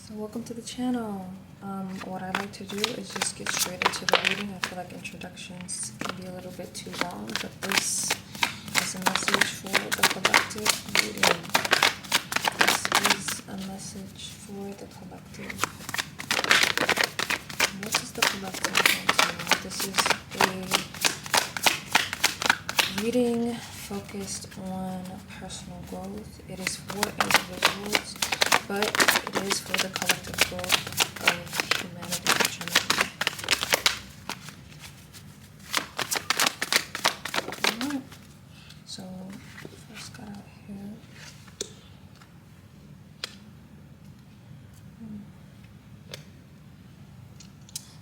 So welcome to the channel. What I like to do is just get straight into the reading. I feel like introductions can be a little bit too long, but this is a message for the collective reading. This is a message for the collective. What is the collective want to know? This is a reading focused on personal growth. It is for individuals, but it is for the collective growth of humanity in general. Alright, so first got out here.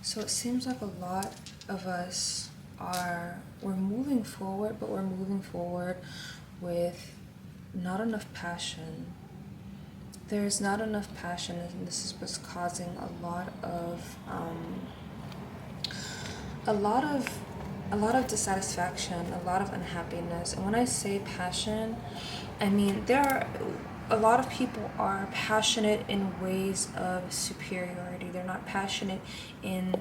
So it seems like a lot of us we're moving forward, but we're moving forward with not enough passion. There's not enough passion, and this is what's causing a lot of dissatisfaction, a lot of unhappiness. And when I say passion, I mean a lot of people are passionate in ways of superiority. They're not passionate in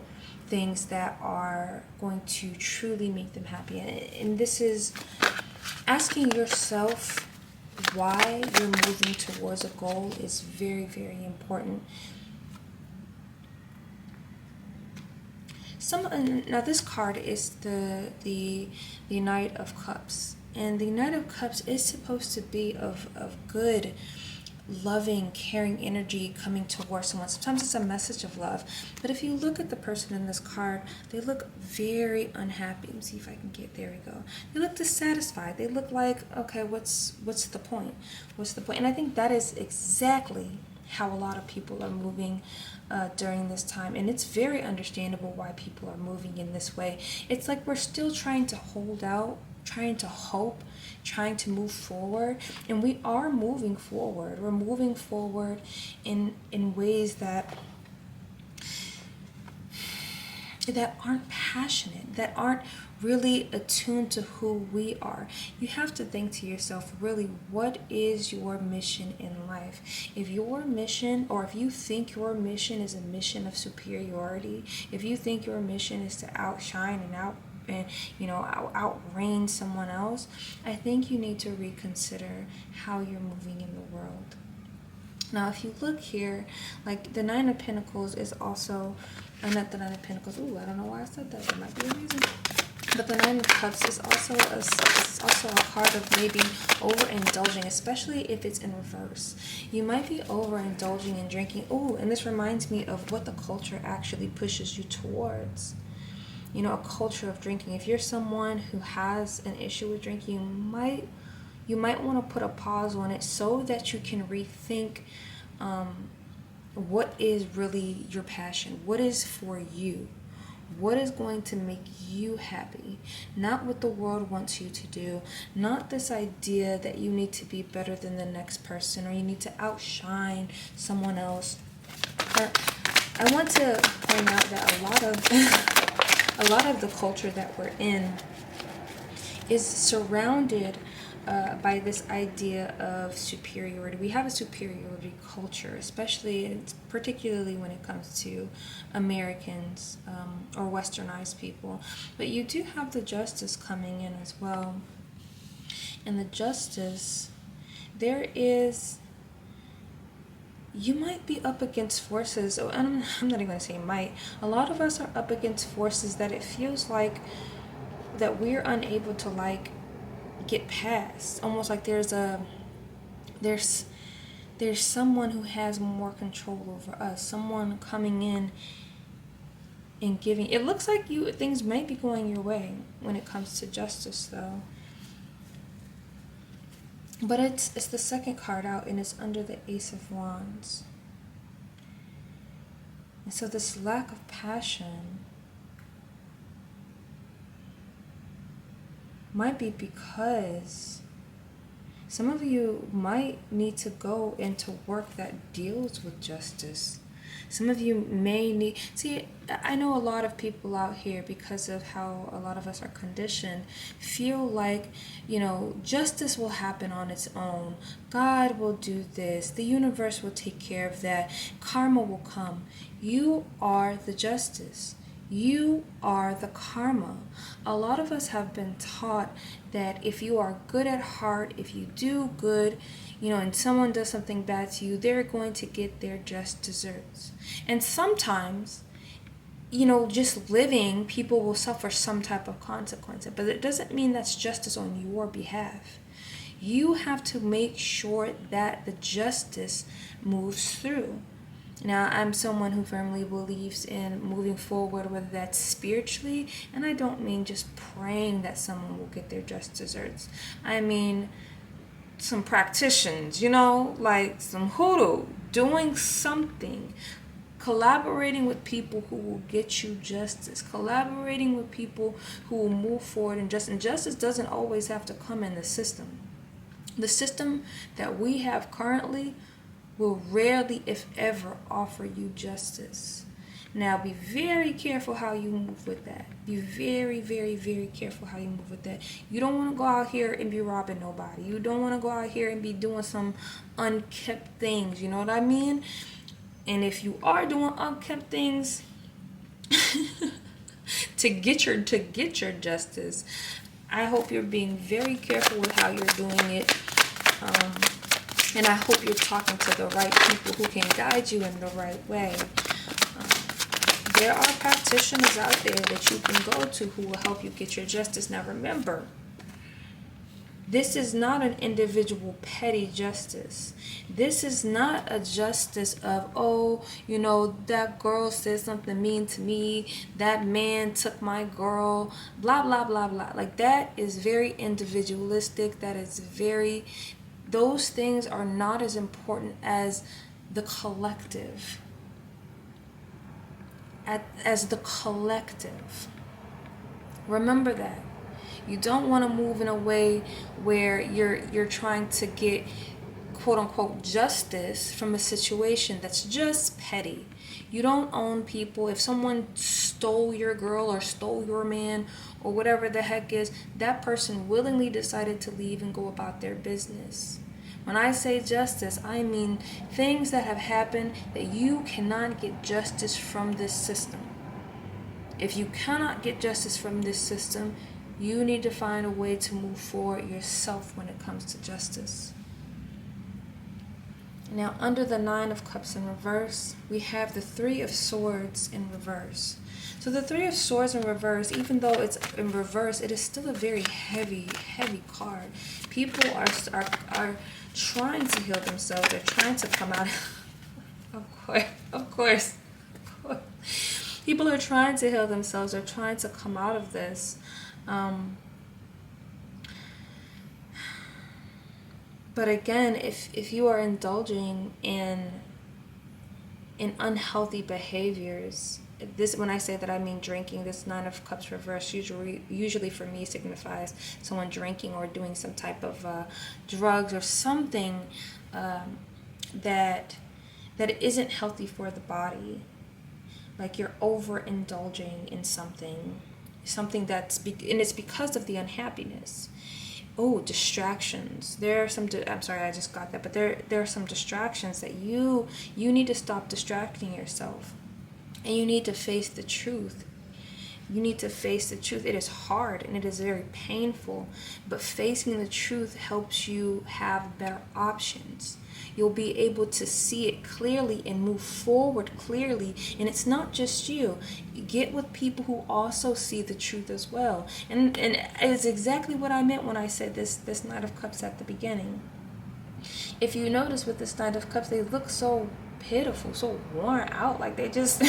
things that are going to truly make them happy. And this is asking yourself why you're moving towards a goal is very, very important. Now this card is the Knight of Cups, and the Knight of Cups is supposed to be of good, loving, caring energy coming towards someone. Sometimes it's a message of love, but if you look at the person in this card, they look very unhappy. Let me see if I can there we go. They look dissatisfied. They look like, okay, what's the point? What's the point? And I think that is exactly how a lot of people are moving during this time, and it's very understandable why people are moving in this way. It's like we're still trying to hold out, trying to hope, trying to move forward, and we are moving forward. We're moving forward in ways that aren't passionate, that aren't really attuned to who we are. You have to think to yourself, really, what is your mission in life? If your mission, or if you think your mission is a mission of superiority, if you think your mission is to outshine and outreign someone else, I think you need to reconsider how you're moving in the world. Now, if you look here, like the Nine of Pentacles is also, not the Nine of Pentacles, ooh, I don't know why I said that, there might be a reason. But the Nine of Cups is also a card of maybe overindulging, especially if it's in reverse. You might be overindulging in drinking. Ooh, and this reminds me of what the culture actually pushes you towards. You know, a culture of drinking. If you're someone who has an issue with drinking, you might want to put a pause on it so that you can rethink what is really your passion, what is for you, what is going to make you happy, not what the world wants you to do, not this idea that you need to be better than the next person or you need to outshine someone else. But I want to point out that a lot of the culture that we're in is surrounded by this idea of superiority. We have a superiority culture, especially, particularly when it comes to Americans or westernized people. But you do have the Justice coming in as well. And the Justice, you might be up against forces, I'm not even going to say might. A lot of us are up against forces that it feels like that we're unable to get past. Almost like there's someone who has more control over us, someone coming in and giving. It looks like things may be going your way when it comes to justice, though. But it's the second card out, and it's under the Ace of Wands. And so this lack of passion might be because some of you might need to go into work that deals with justice. Some of you may need, see, I know a lot of people out here, because of how a lot of us are conditioned, feel like, justice will happen on its own. God will do this. The universe will take care of that. Karma will come. You are the justice. You are the karma. A lot of us have been taught that if you are good at heart, if you do good, and someone does something bad to you, they're going to get their just desserts. And sometimes, just living, people will suffer some type of consequence. But it doesn't mean that's justice on your behalf. You have to make sure that the justice moves through. Now, I'm someone who firmly believes in moving forward, whether that's spiritually, and I don't mean just praying that someone will get their just desserts. I mean some practitioners, like some hoodoo, doing something, collaborating with people who will get you justice, collaborating with people who will move forward in justice. And justice doesn't always have to come in the system. The system that we have currently will rarely, if ever, offer you justice. Now, be very careful how you move with that. Be very, very, very careful how you move with that. You don't want to go out here and be robbing nobody. You don't want to go out here and be doing some unkept things. You know what I mean? And if you are doing unkept things to get your justice, I hope you're being very careful with how you're doing it. And I hope you're talking to the right people who can guide you in the right way. There are practitioners out there that you can go to who will help you get your justice. Now remember, this is not an individual petty justice. This is not a justice of, that girl said something mean to me, that man took my girl, blah, blah, blah, blah. Like, that is very individualistic. Those things are not as important as the collective. As the collective. Remember that. You don't want to move in a way where you're trying to get quote unquote justice from a situation that's just petty. You don't own people. If someone stole your girl or stole your man or whatever the heck is, that person willingly decided to leave and go about their business. When I say justice, I mean things that have happened that you cannot get justice from this system. If you cannot get justice from this system, you need to find a way to move forward yourself when it comes to justice. Now, under the 9 of Cups in reverse, we have the 3 of Swords in reverse. So the 3 of Swords in reverse, even though it's in reverse, it is still a very heavy, heavy card. People are trying to heal themselves. They're trying to come out. Of course. People are trying to heal themselves. They're trying to come out of this. But again, if you are indulging in unhealthy behaviors, when I say that, I mean drinking. This 9 of Cups reverse usually for me signifies someone drinking or doing some type of drugs or something that isn't healthy for the body. Like you're overindulging in something and it's because of the unhappiness. Oh, distractions. There are some. I'm sorry, I just got that. But there are some distractions that you need to stop distracting yourself, and you need to face the truth. You need to face the truth. It is hard and it is very painful, but facing the truth helps you have better options. You'll be able to see it clearly and move forward clearly. And it's not just you. Get with people who also see the truth as well. And it's exactly what I meant when I said this Knight of Cups at the beginning. If you notice with this Knight of Cups, they look so pitiful, so worn out, like they just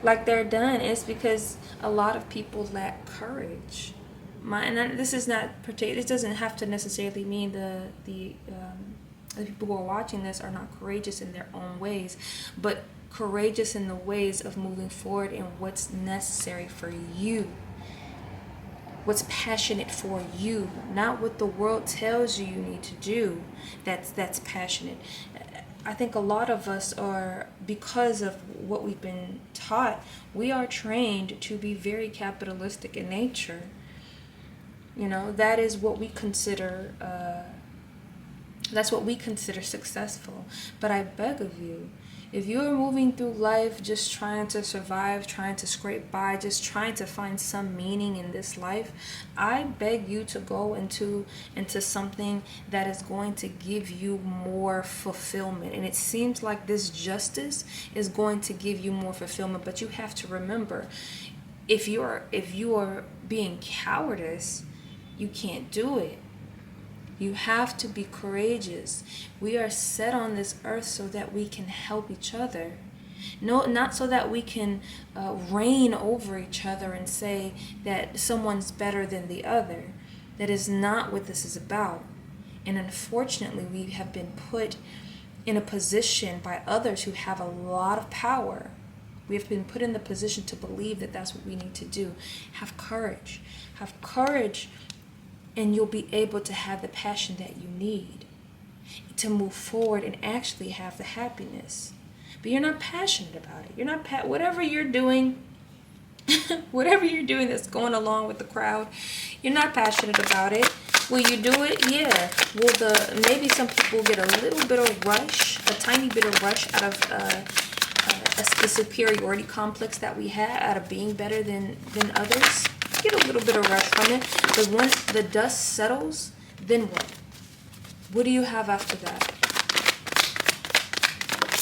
like they're done. It's because a lot of people lack courage. This is not particular. It doesn't have to necessarily mean the people who are watching this are not courageous in their own ways, but courageous in the ways of moving forward in what's necessary for you, what's passionate for you, not what the world tells you need to do. That's passionate. I think a lot of us are, because of what we've been taught, we are trained to be very capitalistic in nature. That is what we consider, that's what we consider successful. But I beg of you, if you are moving through life just trying to survive, trying to scrape by, just trying to find some meaning in this life, I beg you to go into something that is going to give you more fulfillment. And it seems like this justice is going to give you more fulfillment, but you have to remember, if you are being cowardice, you can't do it. You have to be courageous. We are set on this earth so that we can help each other. No, not so that we can reign over each other and say that someone's better than the other. That is not what this is about. And unfortunately, we have been put in a position by others who have a lot of power. We have been put in the position to believe that that's what we need to do. Have courage. Have courage, and you'll be able to have the passion that you need to move forward and actually have the happiness. But you're not passionate about it. You're not whatever you're doing, whatever you're doing that's going along with the crowd, you're not passionate about it. Will you do it? Yeah. Maybe some people get a little bit of rush, a tiny bit of rush out of the superiority complex that we have, out of being better than others. Get a little bit of rush from it, but once the dust settles, then what? What do you have after that?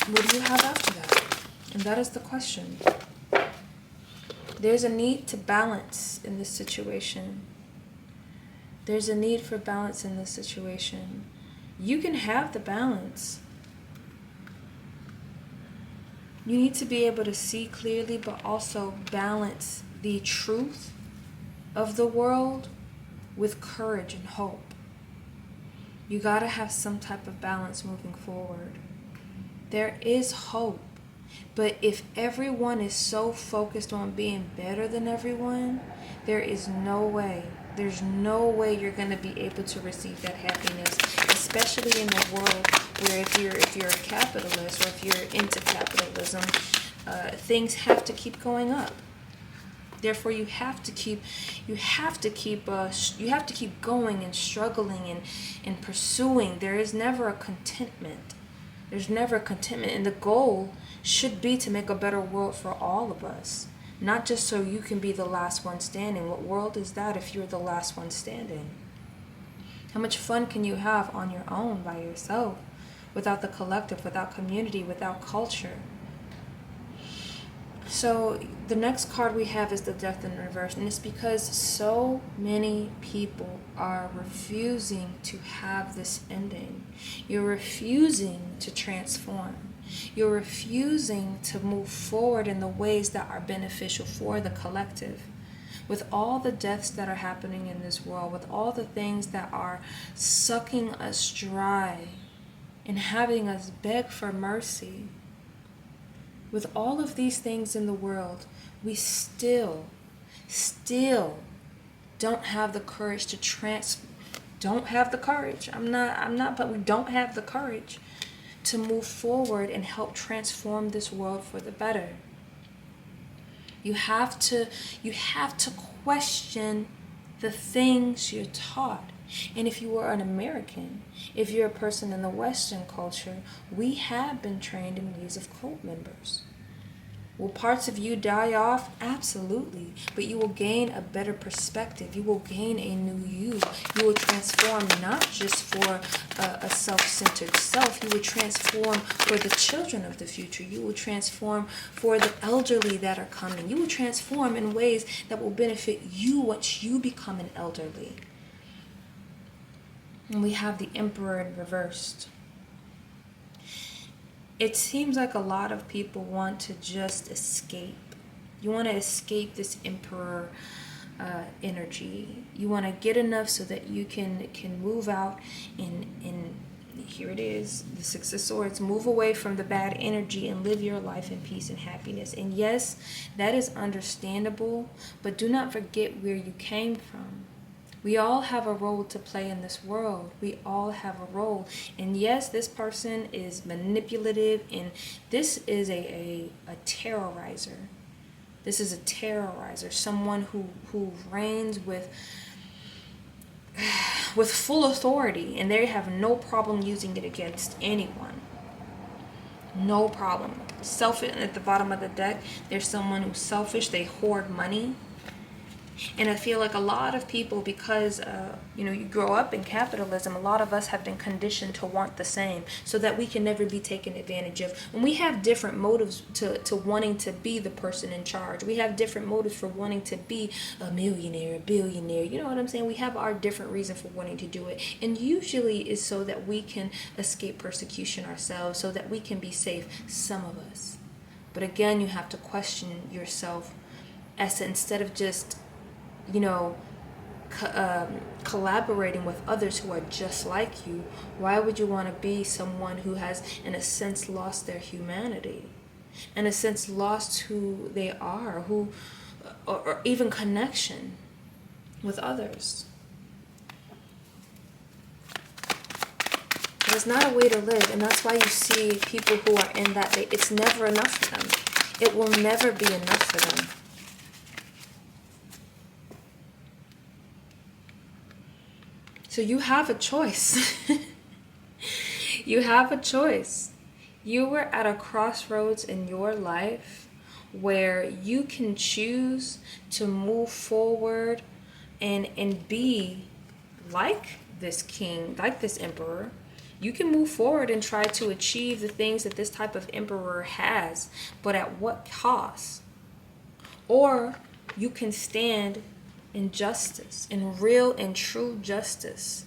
What do you have after that? And that is the question. There's a need to balance in this situation. There's a need for balance in this situation. You can have the balance. You need to be able to see clearly, but also balance the truth of the world with courage and hope. You gotta have some type of balance moving forward. There is hope, but if everyone is so focused on being better than everyone, there is no way. There's no way you're gonna be able to receive that happiness, especially in a world where if you're a capitalist, or if you're into capitalism, things have to keep going up. Therefore, you have to keep going and struggling and pursuing. There is never a contentment. There's never a contentment, and the goal should be to make a better world for all of us, not just so you can be the last one standing. What world is that if you're the last one standing? How much fun can you have on your own by yourself, without the collective, without community, without culture? So the next card we have is the Death in Reverse, and it's because so many people are refusing to have this ending. You're refusing to transform. You're refusing to move forward in the ways that are beneficial for the collective. With all the deaths that are happening in this world, with all the things that are sucking us dry and having us beg for mercy, with all of these things in the world, we still don't have the courage to don't have the courage. But we don't have the courage to move forward and help transform this world for the better. You have to question the things you're taught. And if you are an American, if you're a person in the Western culture, we have been trained in ways of cult members. Will parts of you die off? Absolutely. But you will gain a better perspective. You will gain a new you. You will transform not just for a self-centered self. You will transform for the children of the future. You will transform for the elderly that are coming. You will transform in ways that will benefit you once you become an elderly. And we have the Emperor in reversed. It seems like a lot of people want to just escape. You want to escape this Emperor energy. You want to get enough so that you can move out and here it is, the Six of Swords, move away from the bad energy and live your life in peace and happiness. And yes, that is understandable, but do not forget where you came from. We all have a role to play in this world. We all have a role. And yes, this person is manipulative, and this is a terrorizer. This is a terrorizer, someone who reigns with full authority, and they have no problem using it against anyone. No problem. Selfish at the bottom of the deck, there's someone who's selfish. They hoard money. And I feel like a lot of people, because you grow up in capitalism, a lot of us have been conditioned to want the same, so that we can never be taken advantage of. And we have different motives to wanting to be the person in charge. We have different motives for wanting to be a millionaire, a billionaire. You know what I'm saying? We have our different reason for wanting to do it. And usually is so that we can escape persecution ourselves, so that we can be safe, some of us. But again, you have to question yourself as to, instead of just collaborating with others who are just like you, why would you want to be someone who has, in a sense, lost their humanity, in a sense, lost who they are, or even connection with others? It's not a way to live, and that's why you see people who are in that, it's never enough for them. It will never be enough for them. So you have a choice. You have a choice. You were at a crossroads in your life where you can choose to move forward and be like this king, like this emperor. You can move forward and try to achieve the things that this type of emperor has, but at what cost? Or you can stand in justice, in real and true justice.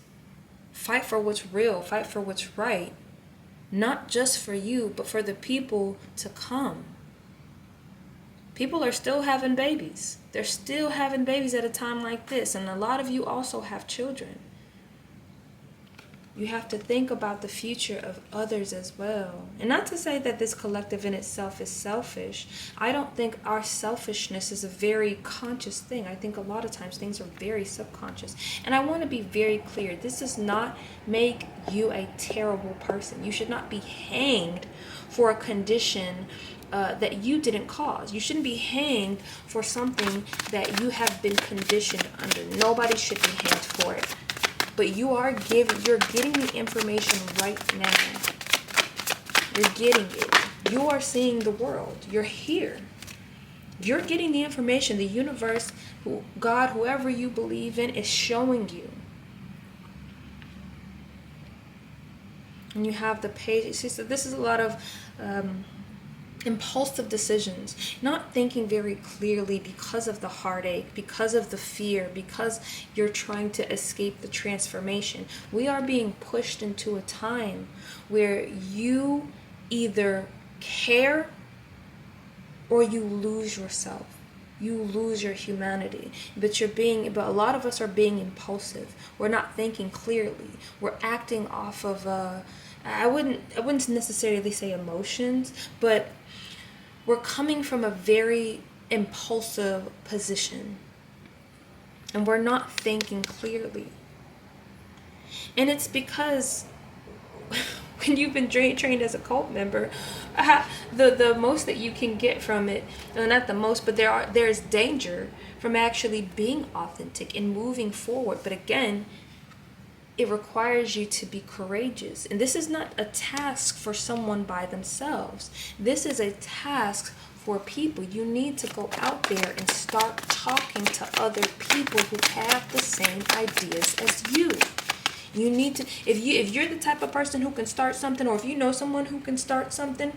Fight for what's real, fight for what's right. Not just for you, but for the people to come. People are still having babies. They're still having babies at a time like this. And a lot of you also have children. You have to think about the future of others as well. And not to say that this collective in itself is selfish. I don't think our selfishness is a very conscious thing. I think a lot of times things are very subconscious. And I want to be very clear. This does not make you a terrible person. You should not be hanged for a condition that you didn't cause. You shouldn't be hanged for something that you have been conditioned under. Nobody should be hanged for it. But you're getting the information right now. You're getting it. You are seeing the world. You're here. You're getting the information. The universe, God, whoever you believe in, is showing you. And you have the page. See, so this is a lot of impulsive decisions, not thinking very clearly because of the heartache, because of the fear, because you're trying to escape the transformation. We are being pushed into a time where you either care or you lose yourself. You lose your humanity. But a lot of us are being impulsive. We're not thinking clearly. We're acting off of I wouldn't necessarily say emotions, but we're coming from a very impulsive position. And we're not thinking clearly. And it's because when you've been trained as a cult member, the most that you can get from it, not the most, but there's danger from actually being authentic and moving forward. But again, it requires you to be courageous. And this is not a task for someone by themselves. This is a task for people. You need to go out there and start talking to other people who have the same ideas as you. You need to, if you're the type of person who can start something, or if you know someone who can start something,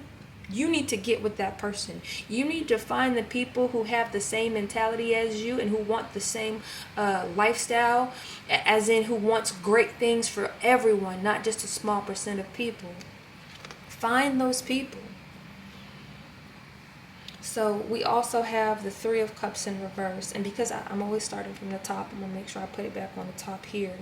you need to get with that person. You need to find the people who have the same mentality as you and who want the same lifestyle, as in who wants great things for everyone, not just a small percent of people. Find those people. So we also have the Three of Cups in reverse. And because I'm always starting from the top, I'm going to make sure I put it back on the top here.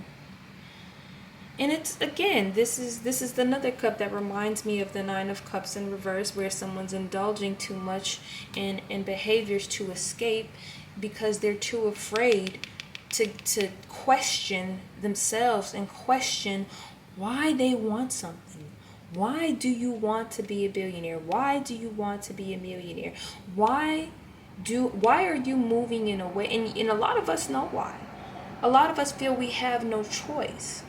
And it's, again, this is another cup that reminds me of the Nine of Cups in reverse, where someone's indulging too much in behaviors to escape because they're too afraid to question themselves and question why they want something. Why do you want to be a billionaire? Why do you want to be a millionaire? Why are you moving in a way, and a lot of us know why. A lot of us feel we have no choice.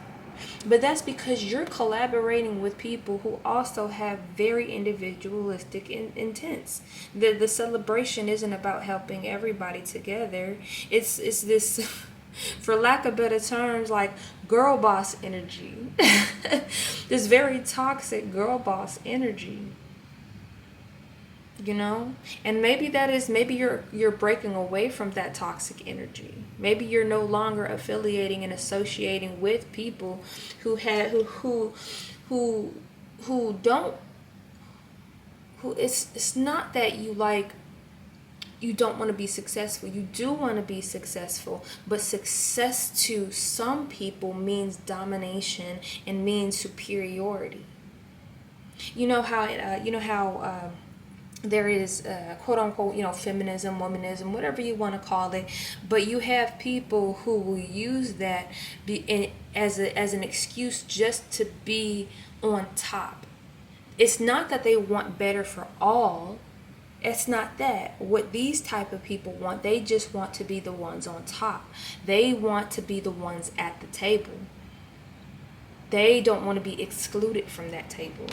But that's because you're collaborating with people who also have very individualistic intents. The celebration isn't about helping everybody together. It's this, for lack of better terms, like girl boss energy. This very toxic girl boss energy. You know, and maybe you're breaking away from that toxic energy. Maybe you're no longer affiliating and associating with people who don't, who it's not that you don't want to be successful. You do want to be successful, but success to some people means domination and means superiority. You know how there is quote unquote, feminism, womanism, whatever you want to call it, but you have people who will use that as an excuse just to be on top. It's not that they want better for all. It's not that. What these type of people want, they just want to be the ones on top. They want to be the ones at the table. They don't want to be excluded from that table.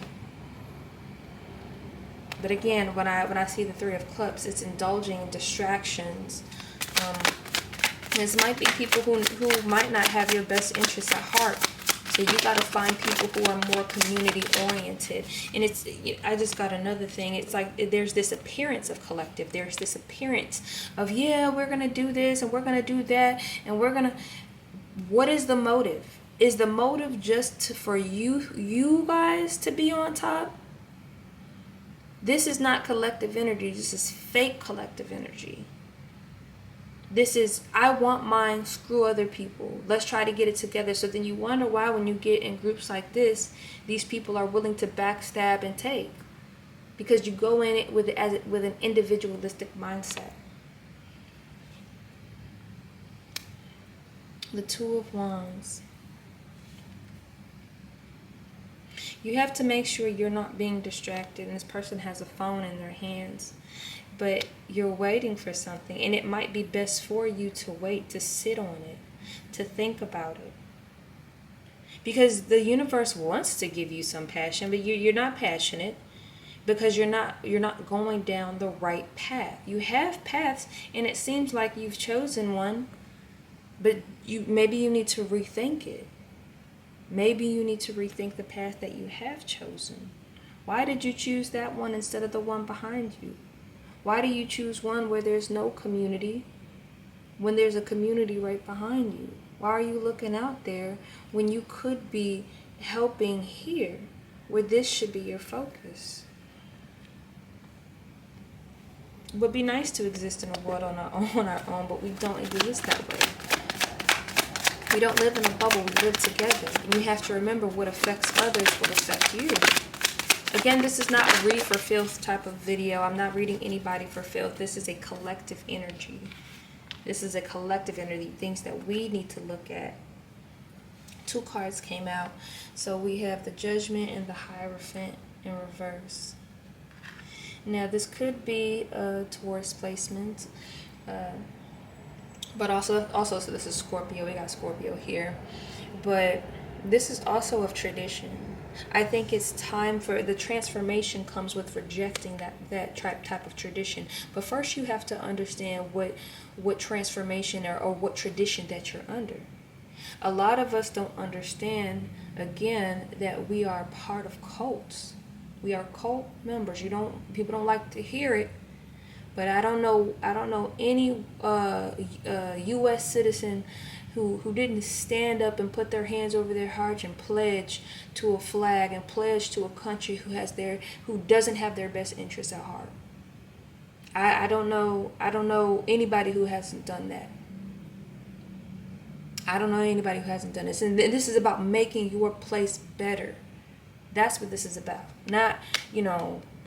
But again, when I see the Three of Cups, it's indulging in distractions. This might be people who might not have your best interests at heart. So you got to find people who are more community oriented. And I just got another thing. It's like there's this appearance of collective. There's this appearance of, yeah, we're going to do this and we're going to do that. And what is the motive? Is the motive just for you guys to be on top? This is not collective energy. This is fake collective energy. This is, I want mine, screw other people. Let's try to get it together. So then you wonder why when you get in groups like this, these people are willing to backstab and take. Because you go in it with an individualistic mindset. The Two of Wands. You have to make sure you're not being distracted, and this person has a phone in their hands, but you're waiting for something, and it might be best for you to wait, to sit on it, to think about it. Because the universe wants to give you some passion, but you're not passionate because you're not going down the right path. You have paths, and it seems like you've chosen one, but maybe you need to rethink it. Maybe you need to rethink the path that you have chosen. Why did you choose that one instead of the one behind you? Why do you choose one where there's no community when there's a community right behind you? Why are you looking out there when you could be helping here, where this should be your focus? It would be nice to exist in a world on our own, but we don't exist that way. We don't live in a bubble, we live together. And you have to remember what affects others will affect you. Again, this is not a read for filth type of video. I'm not reading anybody for filth. This is a collective energy. This is a collective energy, things that we need to look at. Two cards came out. So we have the Judgment and the Hierophant in reverse. Now, this could be a Taurus placement. But also, so this is Scorpio. We got Scorpio here. But this is also of tradition. I think it's time for the transformation comes with rejecting that type of tradition. But first you have to understand what transformation or what tradition that you're under. A lot of us don't understand, again, that we are part of cults. We are cult members. People don't like to hear it. But I don't know any U.S. citizen who didn't stand up and put their hands over their heart and pledge to a flag and pledge to a country who doesn't have their best interests at heart. I don't know anybody who hasn't done that. I don't know anybody who hasn't done this. And this is about making your place better. That's what this is about. Not,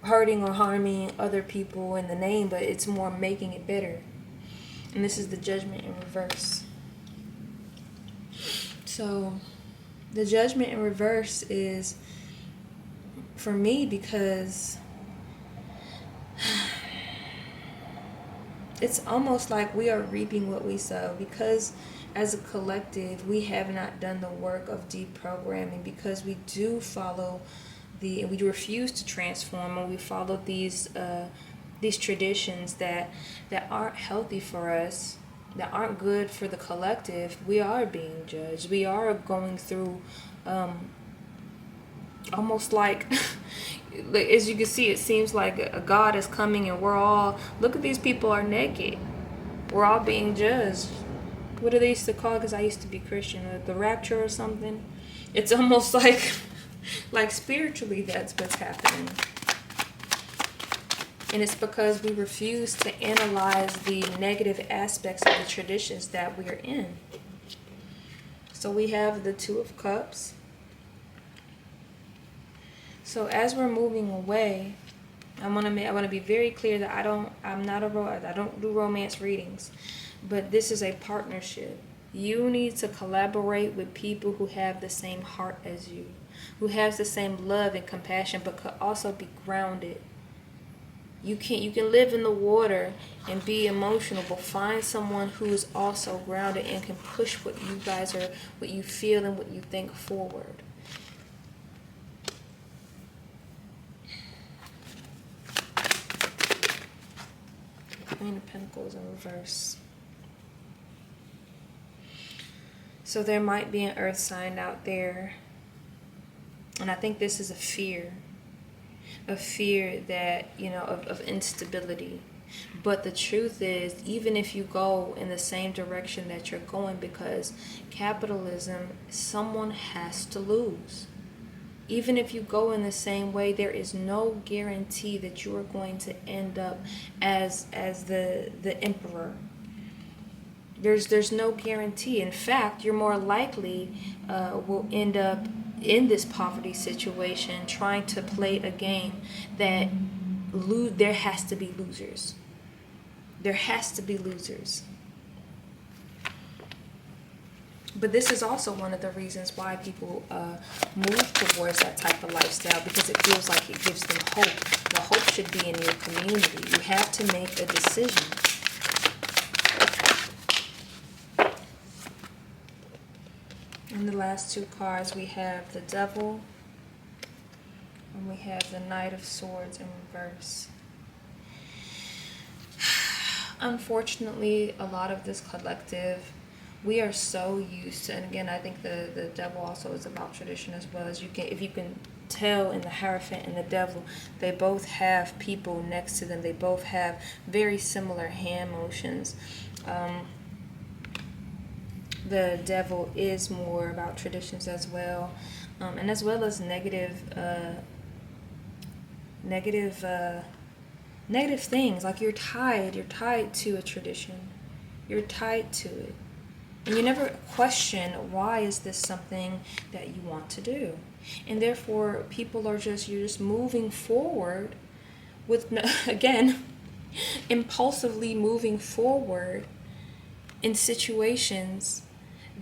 hurting or harming other people in the name, but it's more making it better. And this is the Judgment in reverse. So the judgment in reverse is for me because it's almost like we are reaping what we sow, because as a collective we have not done the work of deprogramming, because we do follow we refuse to transform, and we follow these traditions that aren't healthy for us, that aren't good for the collective. We are being judged. We are going through almost like as you can see, it seems like a God is coming, and we're all, look at these people are naked. We're all being judged. What do they used to call it? Because I used to be Christian, the rapture or something. It's almost like like spiritually that's what's happening. And it's because we refuse to analyze the negative aspects of the traditions that we are in. So we have the Two of Cups. So as we're moving away, I want to be very clear that I don't do romance readings, but this is a partnership. You need to collaborate with people who have the same heart as you, who has the same love and compassion, but could also be grounded. You can live in the water and be emotional, but find someone who is also grounded and can push what you feel and what you think forward. Queen of Pentacles in reverse. So there might be an earth sign out there, and I think this is a fear that, of instability. But the truth is, even if you go in the same direction that you're going, because capitalism, someone has to lose. Even if you go in the same way, there is no guarantee that you are going to end up as the emperor. There's no guarantee. In fact, you're more likely will end up in this poverty situation trying to play a game that there has to be losers. There has to be losers. But this is also one of the reasons why people move towards that type of lifestyle, because it feels like it gives them hope. The hope should be in your community. You have to make a decision. In the last two cards, we have the Devil, and we have the Knight of Swords in reverse. Unfortunately, a lot of this collective, we are so used to, and again, I think the Devil also is about tradition as well. As if you can tell in the Hierophant and the Devil, they both have people next to them. They both have very similar hand motions. The Devil is more about traditions as well, and as well as negative things. Like you're tied to a tradition. You're tied to it. And you never question, why is this something that you want to do? And therefore, you're just moving forward with, again, impulsively moving forward in situations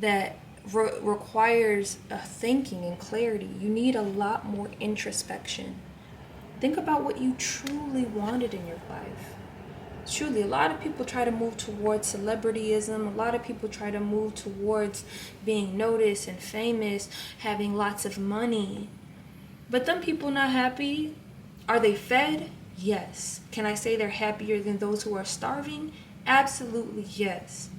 that requires thinking and clarity. You need a lot more introspection. Think about what you truly wanted in your life. Truly, a lot of people try to move towards celebrityism. A lot of people try to move towards being noticed and famous, having lots of money. But them people not happy. Are they fed? Yes. Can I say they're happier than those who are starving? Absolutely yes.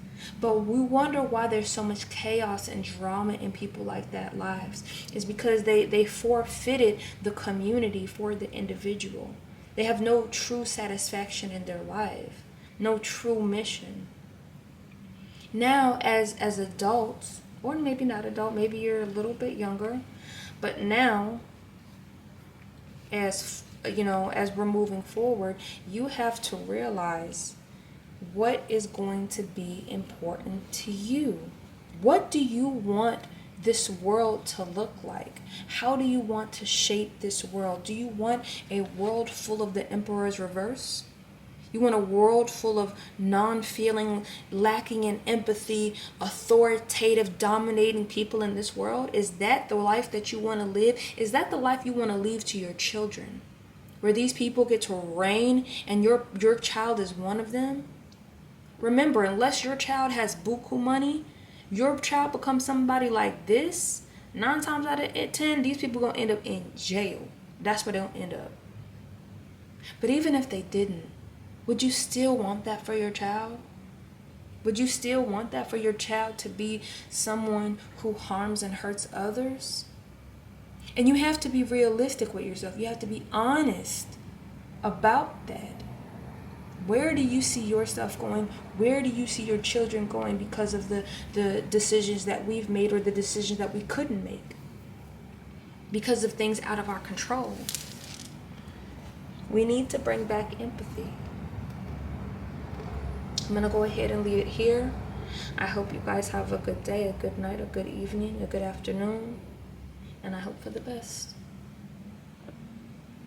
But we wonder why there's so much chaos and drama in people like that lives. It's because they forfeited the community for the individual. They have no true satisfaction in their life, no true mission. Now, as adults, or maybe not adult, maybe you're a little bit younger, but now, as we're moving forward, you have to realize what is going to be important to you. What do you want this world to look like? How do you want to shape this world? Do you want a world full of the Emperor's reverse? You want a world full of non-feeling, lacking in empathy, authoritative, dominating people in this world? Is that the life that you want to live? Is that the life you want to leave to your children? Where these people get to reign and your child is one of them? Remember, unless your child has buku money, your child becomes somebody like this, 9 times out of 10, these people are going to end up in jail. That's where they'll end up. But even if they didn't, would you still want that for your child? Would you still want that for your child to be someone who harms and hurts others? And you have to be realistic with yourself. You have to be honest about that. Where do you see yourself going? Where do you see your children going because of the decisions that we've made or the decisions that we couldn't make? Because of things out of our control. We need to bring back empathy. I'm going to go ahead and leave it here. I hope you guys have a good day, a good night, a good evening, a good afternoon. And I hope for the best.